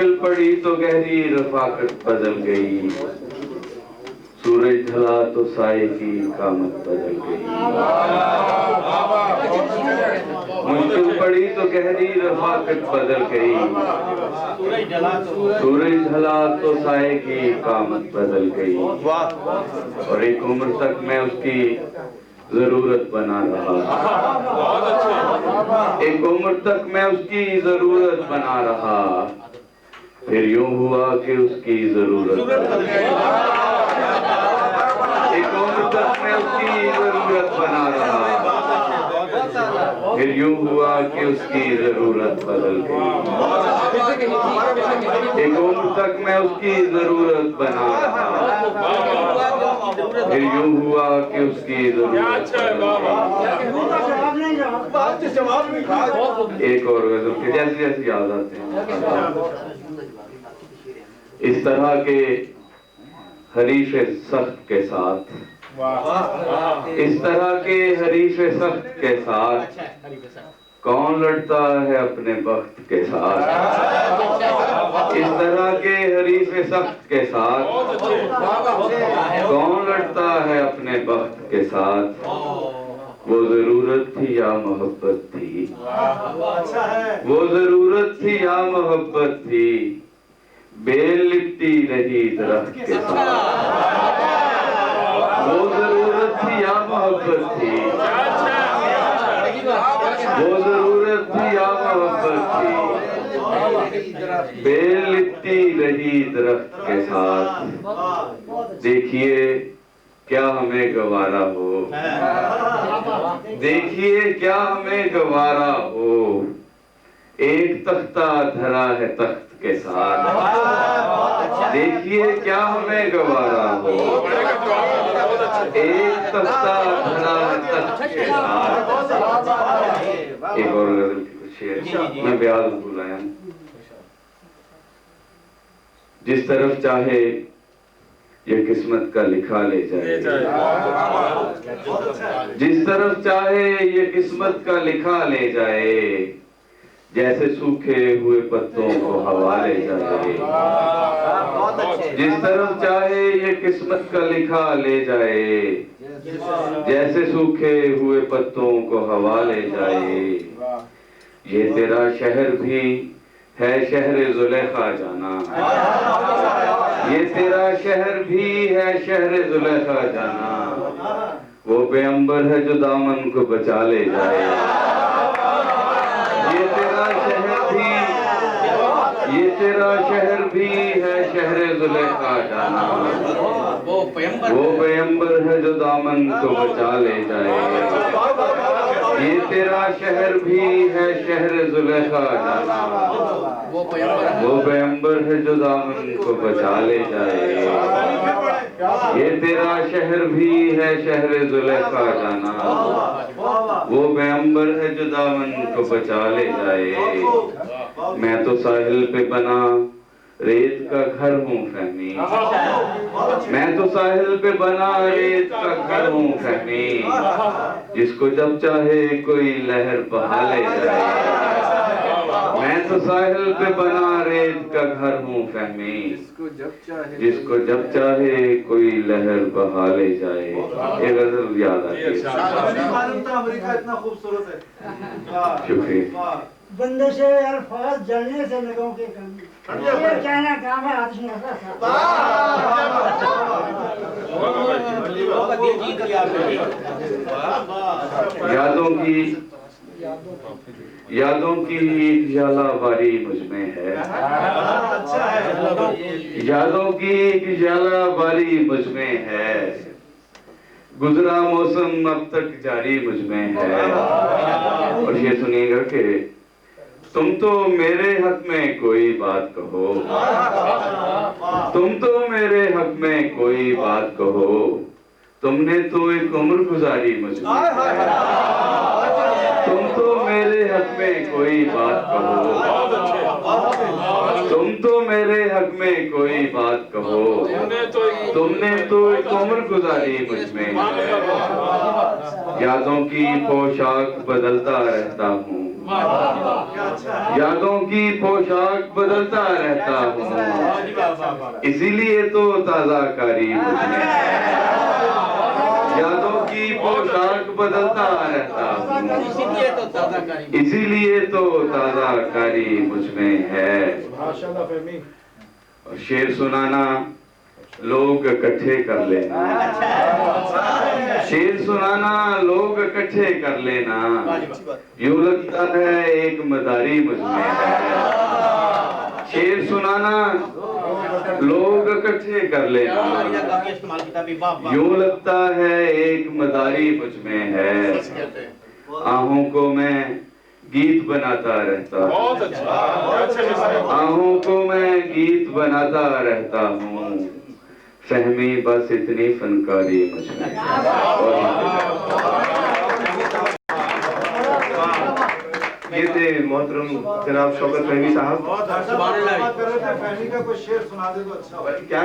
मुश्किल पड़ी तो गहरी रफाकत बदल गई, सूरज ढला तो साए की कामत बदल गई। मुश्किल पड़ी तो गहरी रफाकत बदल गई, सूरज ढला तो साए की कामत बदल गई। और एक उम्र तक मैं उसकी जरूरत बना रहा, एक उम्र तक मैं उसकी जरूरत बना रहा, फिर यूं हुआ कि उसकी जरूरत बदल गई। एक उम्र तक मैं उसकी जरूरत बना रहा, फिर यूं हुआ कि उसकी जरूरत बदल गई। एक उम्र तक मैं उसकी जरूरत बना रहा, फिर यूं हुआ कि उसकी जरूरत बदल गई। एक और गजल के जैसे जैसे याद आते हैं। इस तरह के हरीश सख्त के साथ, इस तरह के हरीश सख्त के साथ कौन लड़ता है अपने वक्त के साथ। इस तरह के हरीश सख्त के साथ कौन लड़ता है अपने वक्त के साथ। वो जरूरत थी या मोहब्बत थी, वो जरूरत थी या मोहब्बत थी, बेल लिपटी रही दरख्त के साथ। वो जरूरत थी या मोहब्बत थी, वो जरूरत थी या मोहब्बत थी, बेल लिपटी रही दरख्त के साथ। देखिए क्या हमें गवारा हो, देखिए क्या हमें गवारा हो, एक तख्ता धरा है तख्त के साथ। देखिए क्या हमें गवारा हो, एक तख्ता धरा है तख्त के साथ। एक और गजल की कुछ शेर मैं ब्याज बुलाया। जिस तरफ चाहे ये किस्मत का लिखा ले जाए, जिस तरफ चाहे ये किस्मत का लिखा ले जाए, जैसे सूखे हुए पत्तों को हवा ले जाए। जिस तरफ चाहे ये किस्मत का लिखा ले जाए, जैसे सूखे हुए पत्तों को हवा ले जाए। ये तेरा शहर भी है शहर जुलेखा जाना, ये तेरा शहर भी है शहर जुलेखा जाना। वो पैगंबर है जो दामन को बचा ले जाए। ये तेरा शहर भी, ये तेरा शहर भी है शहर जुलेखा जाना। वो पैगंबर है जो दामन को बचा ले जाए। ये तेरा शहर भी है शहर जुलेखा जाना। वो पैगंबर है जो दामन को बचा ले जाए। ये तेरा शहर भी है शहर जुलेखा जाना। वो पैगंबर है जो दामन को बचा ले जाए। मैं तो साहिल पे बना रेत का घर हूँ फहमी, मैं तो साहिल पे बना रेत का घर हूँ फहमी, जिसको जब चाहे कोई लहर बहा ले जाए। मैं तो साहिल पे बना रेत का घर हूँ फहमी, जिसको जब चाहे कोई लहर बहा ले जाए। ये गजल याद आती है। इतना खूबसूरत है। शुक्रिया। बंदे से अल्फाज जलने से लोगों के कम, ये कहना काम है आतिश नशा सा। यादों की एक झालावारी मुझमें है, यादों की एक झालावारी मुझमें है, गुजरा मौसम अब तक जारी मुझमें है। और ये सुनिएगा कि तुम तो मेरे हक में कोई बात कहो, तुम तो मेरे हक में कोई बात कहो, तुमने तो एक उम्र गुजारी मुझमें। तुम तो मेरे हक में कोई बात कहो, तुम तो मेरे हक में कोई बात कहो, तुमने तो एक उम्र गुजारी मुझमें। यादों की पोशाक बदलता रहता हूँ, क्या अच्छा है। यादों की पोशाक बदलता रहता हूँ, इसीलिए तो ताज़ाकारी मुझमें है। यादों की पोशाक बदलता रहता हूँ, इसीलिए तो ताज़ाकारी मुझमें है। माशाल्लाह फहमी। और शेर सुनाना लोग इकट्ठे कर लेना, शेर सुनाना लोग इकट्ठे कर लेना, यूं लगता है एक मदारी मुझमें है। शेर सुनाना लोग इकट्ठे कर लेना, यूं लगता है एक मदारी मुझमें है। आहों को मैं गीत बनाता रहता हूँ, बहुत अच्छा। आहों को मैं गीत बनाता रहता हूँ, फहमी बस इतनी फनकारी मुझमें है। ये थे मोहतरम जनाब शौकत फहमी साहब। बहुत अच्छा बात कर रहे थे। फहमी का कोई शेर सुना दे तो अच्छा हो। क्या